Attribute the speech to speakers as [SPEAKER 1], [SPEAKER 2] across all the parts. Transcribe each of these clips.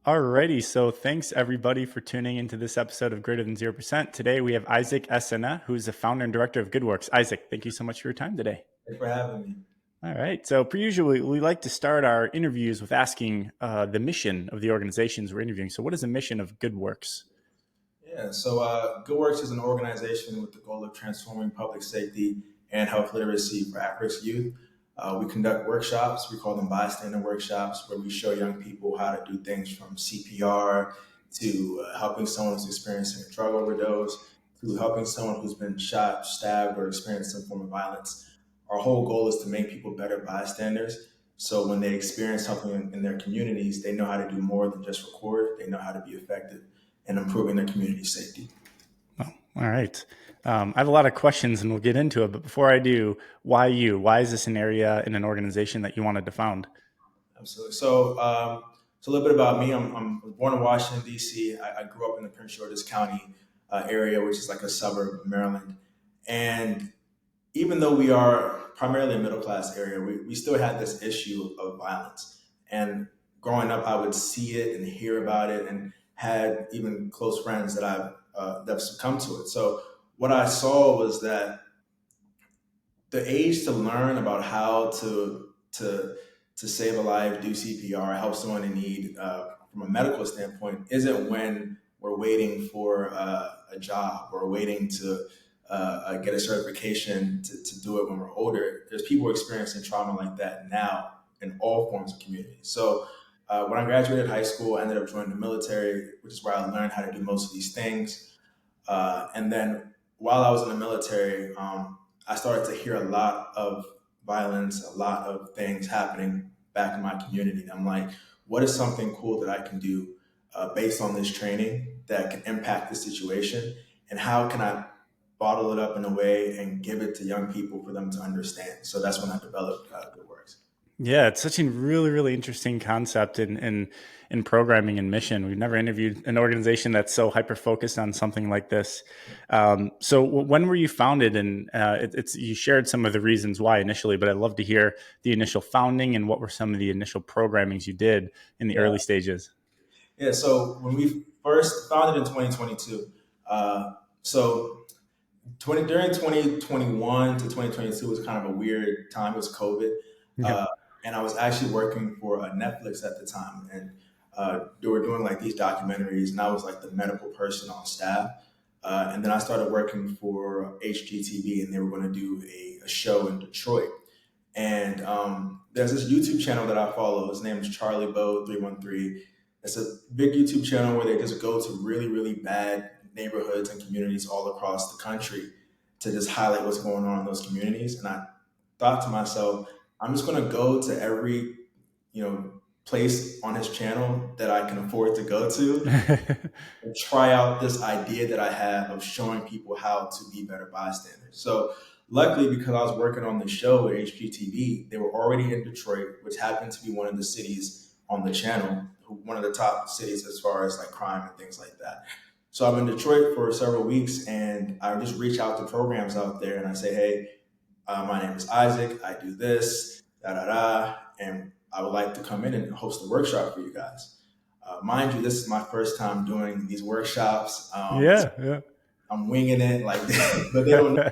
[SPEAKER 1] Alrighty, so thanks everybody for tuning into this episode of Greater Than 0%. Today we have Isaac Esene, who's the founder and director of GoodWorks. Isaac, thank you so much for your time today.
[SPEAKER 2] Thanks for having me.
[SPEAKER 1] All right, so per usual, we like to start our interviews with asking the mission of the organizations we're interviewing. So, what is the mission of GoodWorks?
[SPEAKER 2] GoodWorks is an organization with the goal of transforming public safety and health literacy for at-risk youth. We conduct workshops. We call them bystander workshops, where we show young people how to do things from CPR to helping someone who's experiencing a drug overdose to helping someone who's been shot, stabbed, or experienced some form of violence. Our whole goal is to make people better bystanders. So when they experience something in their communities, they know how to do more than just record. They know how to be effective in improving their community safety.
[SPEAKER 1] Oh, all right. I have a lot of questions and we'll get into it. But before I do, why you? Why is this an area in an organization that you wanted to found?
[SPEAKER 2] Absolutely. So a little bit about me. I'm born in Washington, D.C. I grew up in the Prince George's County area, which is like a suburb of Maryland. And even though we are primarily a middle class area, we still had this issue of violence. And growing up, I would see it and hear about it, and had even close friends that have succumbed to it. So what I saw was that the age to learn about how to save a life, do CPR, help someone in need from a medical standpoint isn't when we're waiting for a job or waiting to get a certification to do it when we're older. There's people experiencing trauma like that now in all forms of community. So when I graduated high school, I ended up joining the military, which is where I learned how to do most of these things. And then while I was in the military, I started to hear a lot of violence, a lot of things happening back in my community. And I'm like, what is something cool that I can do based on this training that can impact the situation? And how can I bottle it up in a way and give it to young people for them to understand? So that's when I developed GoodWorks.
[SPEAKER 1] Yeah, it's such a really, really interesting concept in programming and mission. We've never interviewed an organization that's so hyper focused on something like this. When were you founded? And it's you shared some of the reasons why initially, but I'd love to hear the initial founding and what were some of the initial programmings you did in the
[SPEAKER 2] Yeah.
[SPEAKER 1] early stages.
[SPEAKER 2] Yeah. So when we first founded in 2022, so during 2021 to 2022 was kind of a weird time. It was COVID.
[SPEAKER 1] Yeah.
[SPEAKER 2] Uh, and I was actually working for Netflix at the time. And they were doing like these documentaries, and I was like the medical person on staff. And then I started working for HGTV, and they were going to do a show in Detroit. And there's this YouTube channel that I follow. His name is Charlie Bo 313. It's a big YouTube channel where they just go to really, really bad neighborhoods and communities all across the country to just highlight what's going on in those communities. And I thought to myself, I'm just going to go to every, place on his channel that I can afford to go to and try out this idea that I have of showing people how to be better bystanders. So luckily, because I was working on the show at HGTV, they were already in Detroit, which happened to be one of the cities on the channel, one of the top cities as far as like crime and things like that. So I'm in Detroit for several weeks, and I just reach out to programs out there, and I say, "Hey, my name is Isaac. I do this, da da da, and I would like to come in and host a workshop for you guys." Mind you, this is my first time doing these workshops.
[SPEAKER 1] Yeah. Yeah.
[SPEAKER 2] I'm winging it, like, but they don't know.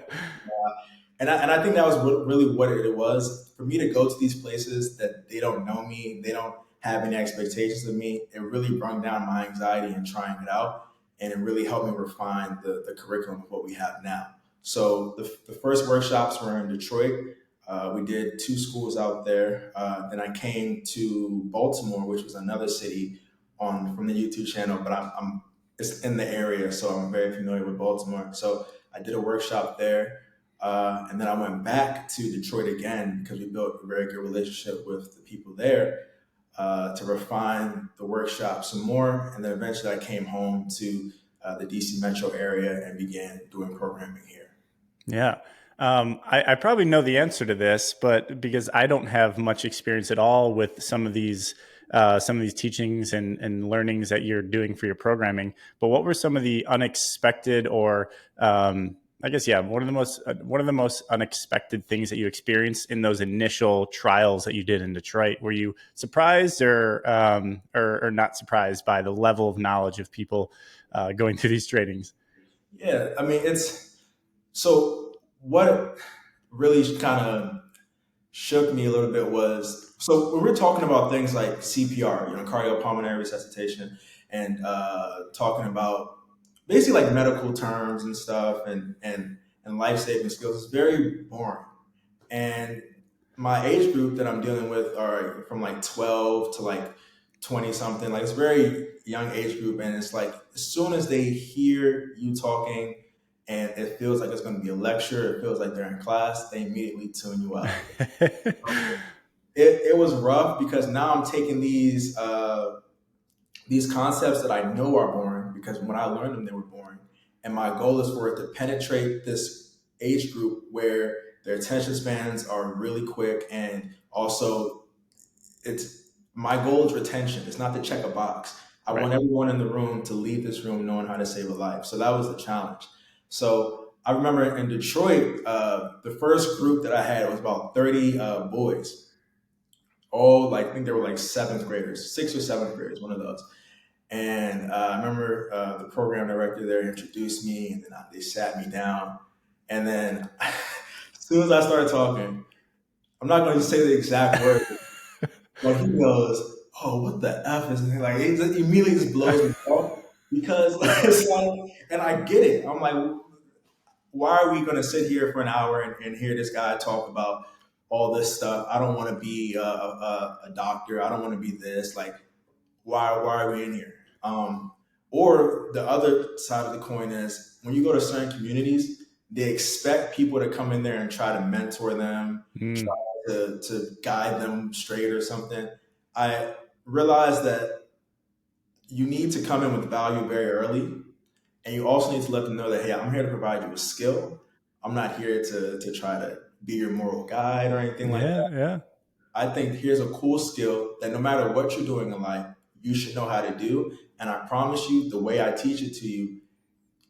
[SPEAKER 2] And I think that was really what it was for me to go to these places that they don't know me, they don't have any expectations of me. It really brought down my anxiety in trying it out, and it really helped me refine the curriculum of what we have now. So the first workshops were in Detroit. We did two schools out there. Then I came to Baltimore, which was another city on from the YouTube channel, but I'm it's in the area, so I'm very familiar with Baltimore. So I did a workshop there. And then I went back to Detroit again because we built a very good relationship with the people there to refine the workshop some more. And then eventually I came home to the DC metro area and began doing programming here.
[SPEAKER 1] Yeah. I probably know the answer to this, but because I don't have much experience at all with some of these teachings and learnings that you're doing for your programming, but what were some of the unexpected or I guess yeah. One of the most unexpected things that you experienced in those initial trials that you did in Detroit. Were you surprised or not surprised by the level of knowledge of people going through these trainings?
[SPEAKER 2] Yeah, I mean, it's so what really kind of shook me a little bit was so when we're talking about things like CPR, cardiopulmonary resuscitation, and talking about basically like medical terms and stuff and life saving skills, it's very boring. And my age group that I'm dealing with are from like 12 to like 20 something. Like it's a very young age group. And it's like as soon as they hear you talking and it feels like it's going to be a lecture, it feels like they're in class, they immediately tune you out. It was rough because now I'm taking these concepts that I know are boring because when I learned them, they were boring. And my goal is for it to penetrate this age group where their attention spans are really quick. And also, it's my goal is retention. It's not to check a box. I
[SPEAKER 1] Right.
[SPEAKER 2] want everyone in the room to leave this room knowing how to save a life. So that was the challenge. So I remember in Detroit, the first group that I had was about 30 boys. All like I think they were like seventh graders, sixth or seventh graders, one of those. And I remember the program director there introduced me, and then they sat me down. And then as soon as I started talking, I'm not going to say the exact word, but he goes, "Oh, what the f is it?" Like it just immediately just blows me off because it's like, and I get it. I'm like, why are we going to sit here for an hour and hear this guy talk about all this stuff? I don't want to be a doctor. I don't want to be this. Like, why are we in here? Or the other side of the coin is when you go to certain communities, they expect people to come in there and try to mentor them, try
[SPEAKER 1] Mm.
[SPEAKER 2] to guide them straight or something. I realized that you need to come in with value very early, and you also need to let them know that, hey, I'm here to provide you a skill. I'm not here to try to be your moral guide or anything like
[SPEAKER 1] Yeah,
[SPEAKER 2] that.
[SPEAKER 1] yeah,
[SPEAKER 2] I think here's a cool skill that no matter what you're doing in life, you should know how to do. And I promise you, the way I teach it to you,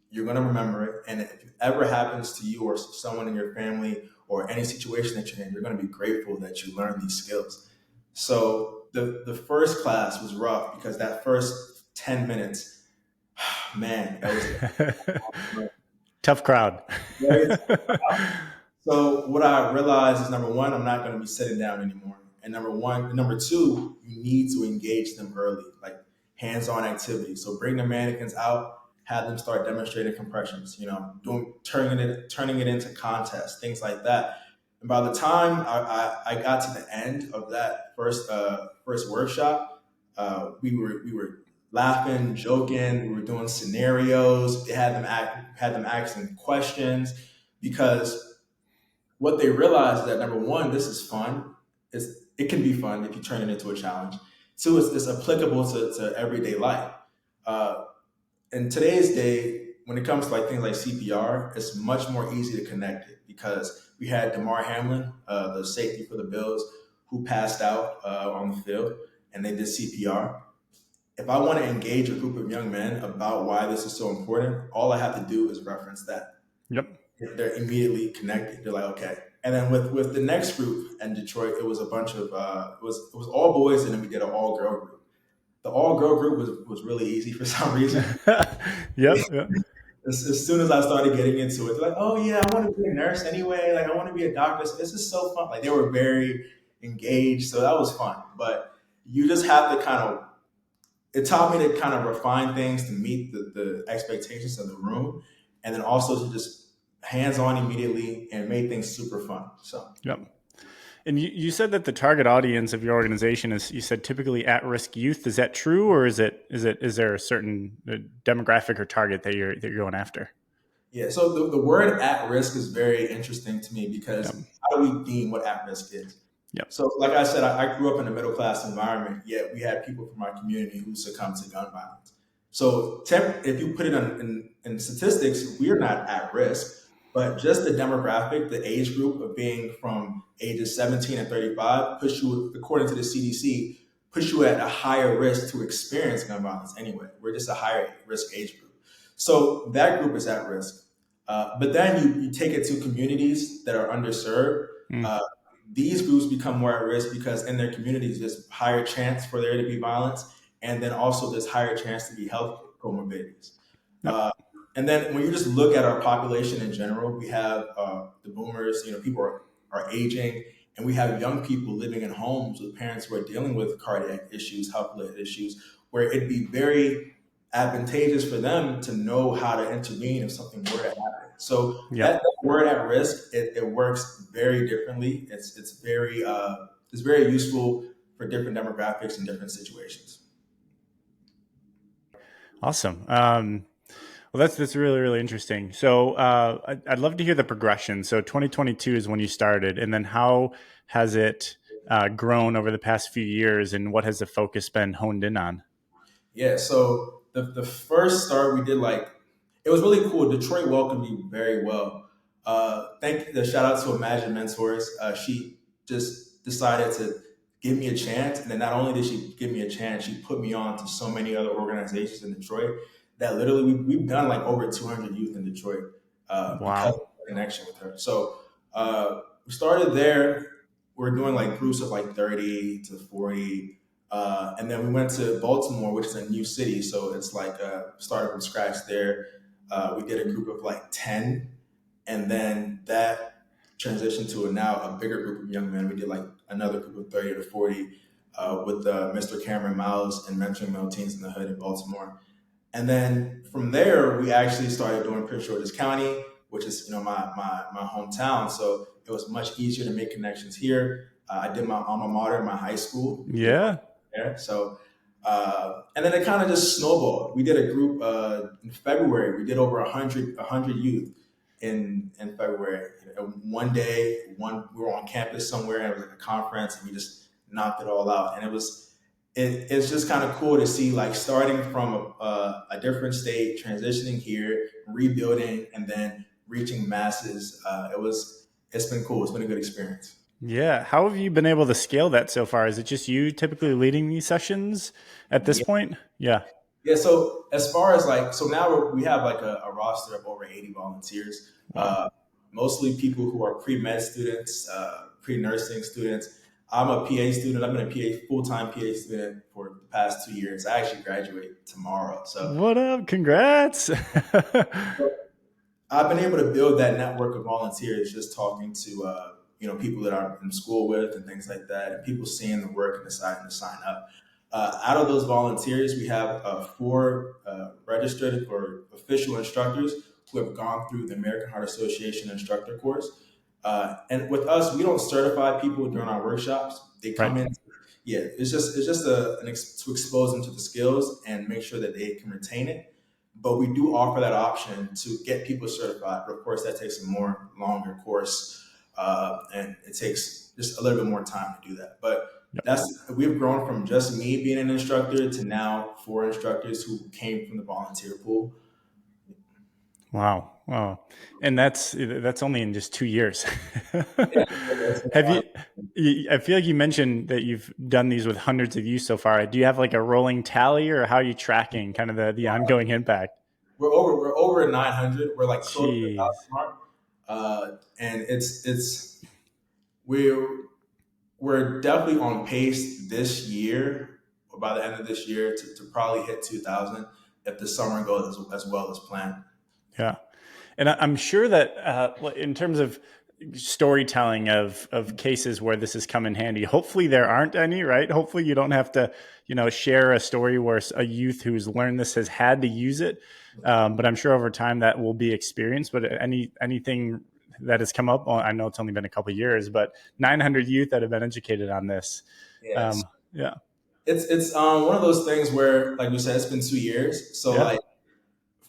[SPEAKER 2] you're going to remember it. And if it ever happens to you or someone in your family or any situation that you're in, you're going to be grateful that you learned these skills. So the first class was rough because that first 10 minutes, man, that was
[SPEAKER 1] tough crowd.
[SPEAKER 2] very. So what I realized is number one, I'm not going to be sitting down anymore. And number two, you need to engage them early, like hands-on activities. So bring the mannequins out, have them start demonstrating compressions. Doing turning it into contests, things like that. And by the time I got to the end of that first workshop, we were laughing, joking. We were doing scenarios. They had them asking questions because what they realize is that number one, this is fun. It can be fun if you turn it into a challenge. Two, it's applicable to everyday life. Uh, in today's day, when it comes to like things like CPR, it's much more easy to connect it because we had Damar Hamlin, the safety for the Bills, who passed out on the field, and they did CPR. If I want to engage a group of young men about why this is so important, all I have to do is reference that.
[SPEAKER 1] Yep.
[SPEAKER 2] They're immediately connected. They're like, okay. And then with the next group in Detroit, it was a bunch of it was all boys, and then we did an all girl group. The all girl group was really easy for some reason.
[SPEAKER 1] Yep. Yep.
[SPEAKER 2] As soon as I started getting into it, they're like, oh yeah, I want to be a nurse anyway. Like I want to be a doctor. So this is so fun. Like they were very engaged, so that was fun. But you just have to kind of it taught me to kind of refine things to meet the expectations of the room, and then also to just hands on immediately and made things super fun. So
[SPEAKER 1] Yep. And you said that the target audience of your organization is, you said, typically at-risk youth. Is that true, or is there a certain demographic or target that you're going after?
[SPEAKER 2] yeah, so the word at risk is very interesting to me
[SPEAKER 1] Yep.
[SPEAKER 2] because how do we deem what at risk is?
[SPEAKER 1] Yep.
[SPEAKER 2] So, like I said, I grew up in a middle class environment, yet we had people from our community who succumbed to gun violence. So, if you put it in statistics, we are not at risk, but just the demographic, the age group of being from ages 17 and 35, push you, according to the CDC, push you at a higher risk to experience gun violence anyway. We're just a higher risk age group. So, that group is at risk. But then you take it to communities that are underserved.
[SPEAKER 1] Mm.
[SPEAKER 2] Uh, these groups become more at risk because in their communities there's higher chance for there to be violence, and then also there's higher chance to be health comorbidities.
[SPEAKER 1] Yep.
[SPEAKER 2] Uh, and then when you just look at our population in general, we have the boomers. People are aging, and we have young people living in homes with parents who are dealing with cardiac issues, health related issues, where it'd be very advantageous for them to know how to intervene if something were to happen. So that
[SPEAKER 1] Yep.
[SPEAKER 2] word at risk, it works very differently. It's very useful for different demographics and different situations.
[SPEAKER 1] Awesome. Well, that's really really interesting. So I'd love to hear the progression. So 2022 is when you started, and then how has it grown over the past few years, and what has the focus been honed in on?
[SPEAKER 2] Yeah, so the first start we did, like, it was really cool. Detroit welcomed me very well. Thank the shout out to Imagine Mentors. She just decided to give me a chance, and then not only did she give me a chance, she put me on to so many other organizations in Detroit that literally we've done like over 200 youth in Detroit because of
[SPEAKER 1] Wow.
[SPEAKER 2] the connection with her. So we started there. We're doing like groups of like 30 to 40, and then we went to Baltimore, which is a new city. So it's like started from scratch there. We did a group of like 10. And then that transitioned to now a bigger group of young men. We did like another group of 30 to 40 with Mr. Cameron Miles and Mentoring Male Teens in the Hood in Baltimore. And then from there, we actually started doing Prince George's County, which is my hometown. So it was much easier to make connections here. I did my alma mater, my high school. We did
[SPEAKER 1] Yeah.
[SPEAKER 2] there. So and then it kind of just snowballed. We did a group in February. We did over 100 youth in February. One day, we were on campus somewhere, and it was like a conference, and we just knocked it all out. And it's just kind of cool to see, like, starting from a different state, transitioning here, rebuilding, and then reaching masses. It's been cool. It's been a good experience.
[SPEAKER 1] Yeah. How have you been able to scale that so far? Is it just you typically leading these sessions at this
[SPEAKER 2] Yeah.
[SPEAKER 1] point? Yeah.
[SPEAKER 2] Yeah, so as far as like, so now we have like a roster of over 80 volunteers,
[SPEAKER 1] Wow.
[SPEAKER 2] mostly people who are pre-med students, pre-nursing students. I'm a PA student. I've been a PA, full-time PA student for the past 2 years. I actually graduate tomorrow. So
[SPEAKER 1] What up? Congrats.
[SPEAKER 2] I've been able to build that network of volunteers just talking to people that I'm in school with and things like that, and people seeing the work and deciding to sign up. Out of those volunteers, we have four registered or official instructors who have gone through the American Heart Association instructor course. And with us, we don't certify people during our workshops. They
[SPEAKER 1] Right.
[SPEAKER 2] come in. Yeah, it's just to expose them to the skills and make sure that they can retain it. But we do offer that option to get people certified. But of course, that takes a more longer course, and it takes just a little bit more time to do that. But
[SPEAKER 1] Yep.
[SPEAKER 2] we've grown from just me being an instructor to now four instructors who came from the volunteer pool.
[SPEAKER 1] Wow. Wow. And that's only in just 2 years.
[SPEAKER 2] Yeah, it's been a
[SPEAKER 1] Have
[SPEAKER 2] while.
[SPEAKER 1] I feel like you mentioned that you've done these with hundreds of youth so far. Do you have like a rolling tally, or how are you tracking kind of the ongoing impact?
[SPEAKER 2] We're over 900. We're like close to the
[SPEAKER 1] Jeez.
[SPEAKER 2] 1,000 mark, and we're we're definitely on pace this year, or by the end of this year, to probably hit 2,000 if the summer goes as well as planned.
[SPEAKER 1] Yeah. And I'm sure that in terms of storytelling of cases where this has come in handy, hopefully there aren't any, right? Hopefully you don't have to, share a story where a youth who's learned this has had to use it. But I'm sure over time that will be experienced. But anything that has come up, well, I know it's only been a couple of years, but 900 youth that have been educated on this.
[SPEAKER 2] Yes,
[SPEAKER 1] Yeah.
[SPEAKER 2] it's one of those things where, like we said, it's been 2 years. So
[SPEAKER 1] Yeah.
[SPEAKER 2] like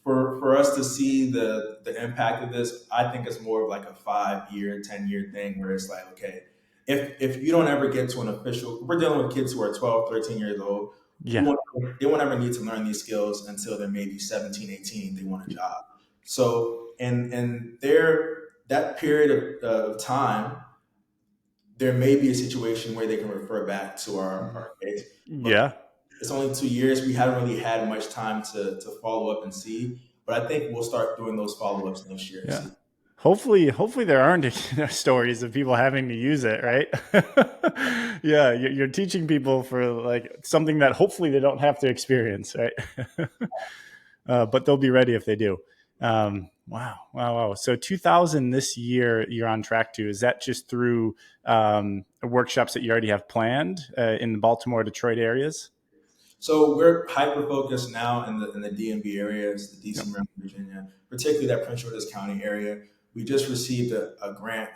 [SPEAKER 2] for us to see the impact of this, I think it's more of like a 5 year, 10 year thing where it's like, okay, if you don't ever get to an official, we're dealing with kids who are 12, 13 years old, who
[SPEAKER 1] Yeah.
[SPEAKER 2] they won't ever need to learn these skills until they're maybe 17, 18, they want a job. So in that period of time, there may be a situation where they can refer back to our case. But
[SPEAKER 1] Yeah.
[SPEAKER 2] it's only 2 years. We haven't really had much time to follow up and see. But I think we'll start doing those follow ups next year and
[SPEAKER 1] Yeah.
[SPEAKER 2] see.
[SPEAKER 1] Hopefully there aren't stories of people having to use it, right? Yeah, you're teaching people for like something that hopefully they don't have to experience, right? But they'll be ready if they do. Wow. So 2000 this year, you're on track to. Is that just through workshops that you already have planned in the Baltimore, Detroit areas?
[SPEAKER 2] So we're hyper focused now in the DMV areas, the
[SPEAKER 1] Yep.
[SPEAKER 2] DC, Maryland, Virginia, particularly that Prince George's County area. We just received a grant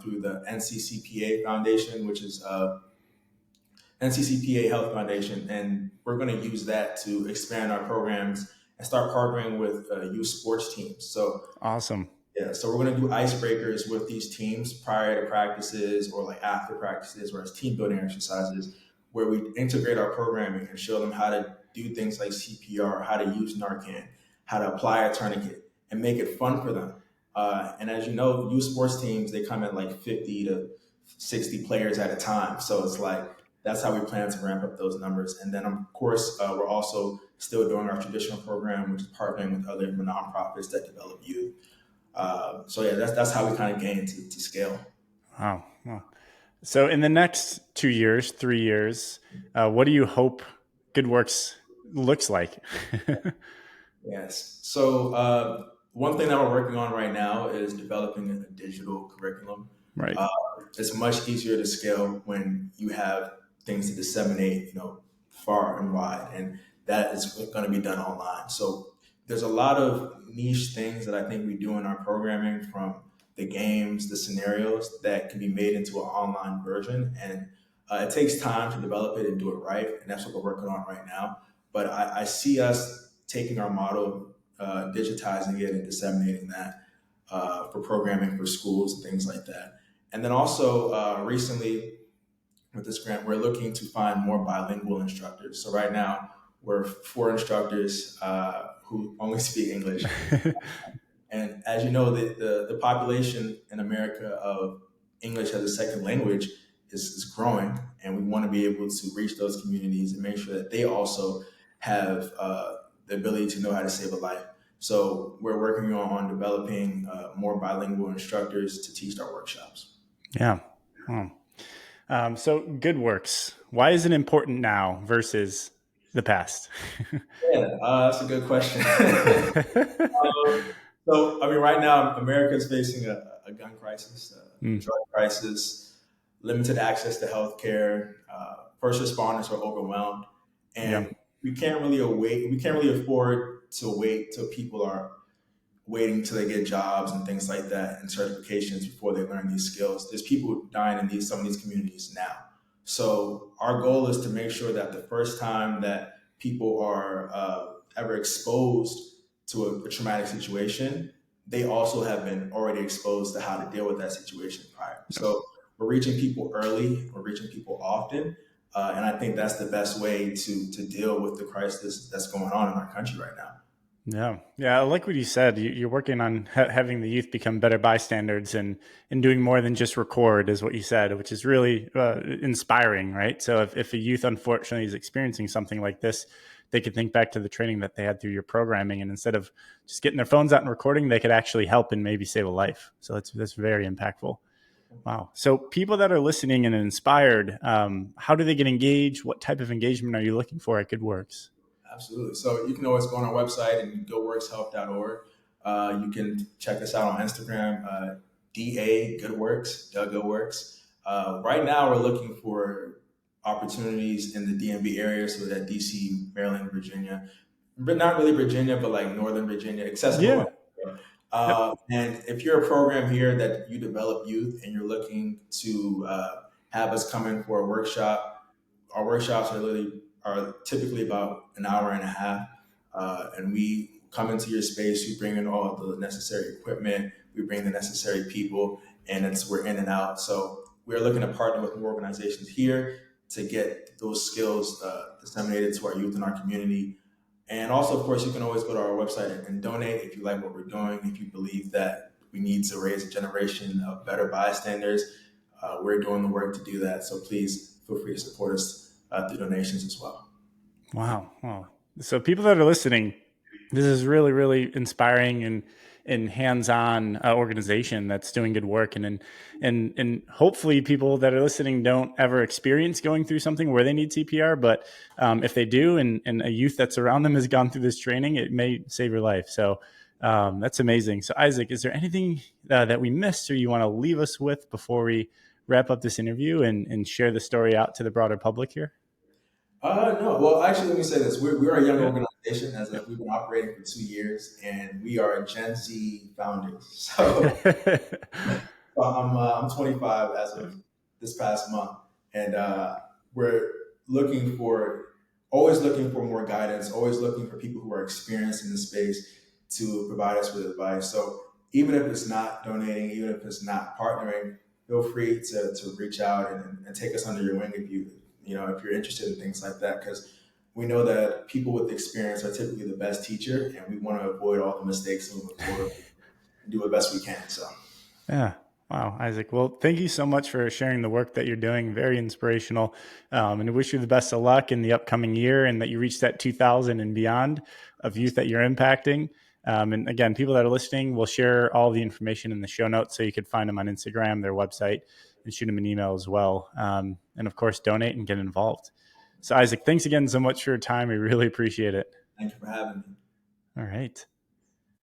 [SPEAKER 2] through the NCCPA Foundation, which is NCCPA Health Foundation, and we're going to use that to expand our programs and start partnering with youth sports teams. So
[SPEAKER 1] Awesome.
[SPEAKER 2] yeah, so we're going to do icebreakers with these teams prior to practices or like after practices, or as team building exercises, where we integrate our programming and show them how to do things like CPR, how to use Narcan, how to apply a tourniquet, and make it fun for them. And as you know, youth sports teams, they come at like 50 to 60 players at a time. So it's like that's how we plan to ramp up those numbers. And then, of course, we're also still doing our traditional program, which is partnering with other nonprofits that develop youth. So yeah, that's how we kind of gain to scale.
[SPEAKER 1] Wow. So in the next 2 years, 3 years, what do you hope GoodWorks looks like?
[SPEAKER 2] Yes. So one thing that we're working on right now is developing a digital curriculum.
[SPEAKER 1] Right.
[SPEAKER 2] Uh, it's much easier to scale when you have things to disseminate, far and wide, and that is going to be done online. So there's a lot of niche things that I think we do in our programming, from the games, the scenarios that can be made into an online version, and it takes time to develop it and do it right, and that's what we're working on right now. But I see us taking our model, digitizing it, and disseminating that for programming for schools and things like that. And then also recently with this grant, we're looking to find more bilingual instructors. So right now we're four instructors who only speak English. And as you know, the population in America of English as a second language is growing, and we want to be able to reach those communities and make sure that they also have the ability to know how to save a life. So we're working on developing more bilingual instructors to teach our workshops.
[SPEAKER 1] Yeah. Wow. So GoodWorks, why is it important now versus the past?
[SPEAKER 2] Yeah, that's a good question. So, I mean, right now, America is facing a gun crisis, a
[SPEAKER 1] Mm,
[SPEAKER 2] drug crisis, limited access to healthcare. First responders are overwhelmed,
[SPEAKER 1] yeah.
[SPEAKER 2] and we can't really wait. We can't really afford to wait till people are waiting till they get jobs and things like that and certifications before they learn these skills. There's people dying in some of these communities now. So our goal is to make sure that the first time that people are ever exposed to a traumatic situation, they also have been already exposed to how to deal with that situation prior. So we're reaching people early, we're reaching people often, and I think that's the best way to deal with the crisis that's going on in our country right now.
[SPEAKER 1] Yeah. I like what you said. You're working on having the youth become better bystanders and doing more than just record, is what you said, which is really inspiring, right? So if a youth unfortunately is experiencing something like this, they could think back to the training that they had through your programming, and instead of just getting their phones out and recording, they could actually help and maybe save a life. So that's very impactful. Wow. So people that are listening and inspired, how do they get engaged? What type of engagement are you looking for at GoodWorks?
[SPEAKER 2] Absolutely. So you can always go on our website and goworkshelp.org. You can check us out on Instagram, DA Goodworks, Doug Goodworks. Right now, we're looking for opportunities in the DMV area, so that DC, Maryland, Virginia, but not really Virginia, but like Northern Virginia, accessible.
[SPEAKER 1] Yeah. Yep.
[SPEAKER 2] And if you're a program here that you develop youth and you're looking to have us come in for a workshop, our workshops are typically about an hour and a half, and we come into your space. We bring in all the necessary equipment. We bring the necessary people, and we're in and out. So we're looking to partner with more organizations here to get those skills disseminated to our youth in our community. And also, of course, you can always go to our website and donate if you like what we're doing. If you believe that we need to raise a generation of better bystanders, we're doing the work to do that. So please feel free to support us through donations as well.
[SPEAKER 1] Wow. So people that are listening, This is really, really inspiring and hands-on organization that's doing good work, and hopefully people that are listening don't ever experience going through something where they need CPR. But if they do, and a youth that's around them has gone through this training, it may save your life. So that's amazing. So Isaac, is there anything that we missed or you want to leave us with before we wrap up this interview and share the story out to the broader public here?
[SPEAKER 2] No. Well, actually, let me say this: we're a young
[SPEAKER 1] Yeah.
[SPEAKER 2] organization. We've been operating for 2 years, and we are Gen Z founders. So I'm 25 as of this past month, and we're looking for always looking for more guidance, always looking for people who are experienced in the space to provide us with advice. So even if it's not donating, even if it's not partnering, feel free to reach out and take us under your wing if you're interested in things like that, because we know that people with experience are typically the best teacher, and we want to avoid all the mistakes moving forward and do the best we can. So
[SPEAKER 1] Yeah. Wow, Isaac. Well, thank you so much for sharing the work that you're doing. Very inspirational. And I wish you the best of luck in the upcoming year and that you reach that 2000 and beyond of youth that you're impacting. And again, people that are listening, will share all the information in the show notes so you could find them on Instagram, their website, and shoot them an email as well. And of course, donate and get involved. So, Isaac, thanks again so much for your time. We really appreciate it.
[SPEAKER 2] thank you for having me.
[SPEAKER 1] All right.